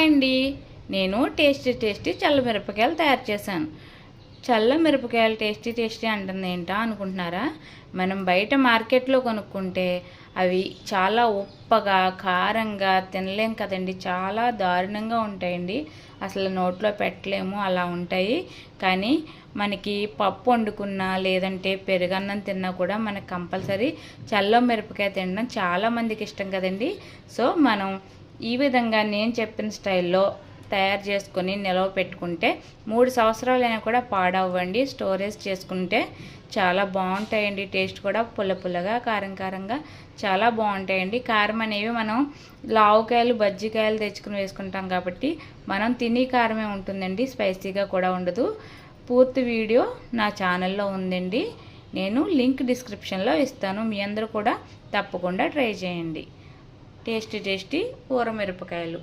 అండి, నేను టేస్టీ చల్ల మిరపకాయలు తయారు చేశాను. చల్ల మిరపకాయలు టేస్టీ అంటుంది ఏంటా అనుకుంటున్నారా? మనం బయట మార్కెట్లో కొనుక్కుంటే అవి చాలా ఉప్పగా కారంగా తినలేం కదండి, చాలా దారుణంగా ఉంటాయండి. అసలు నోట్లో పెట్టలేము, అలా ఉంటాయి. కానీ మనకి పప్పు వండుకున్నా లేదంటే పెరుగన్నం తిన్నా కూడా మనకు కంపల్సరీ చల్ల మిరపకాయ తినడం చాలామందికి ఇష్టం కదండి. సో మనం ఈ విధంగా నేను చెప్పిన స్టైల్లో తయారు చేసుకొని నిలవ పెట్టుకుంటే 3 సంవత్సరాలైనా కూడా పాడవ్వండి. స్టోరేజ్ చేసుకుంటే చాలా బాగుంటాయండి. టేస్ట్ కూడా పుల్లగా కారంగా చాలా బాగుంటాయండి. కారం అనేవి మనం లావుకాయలు బజ్జికాయలు తెచ్చుకుని వేసుకుంటాం కాబట్టి మనం తినే కారమే ఉంటుందండి, స్పైసీగా కూడా ఉండదు. పూర్తి వీడియో నా ఛానల్లో ఉందండి, నేను లింక్ డిస్క్రిప్షన్లో ఇస్తాను. మీ అందరూ కూడా తప్పకుండా ట్రై చేయండి. టేస్టీ ఊర మిరపకాయలు.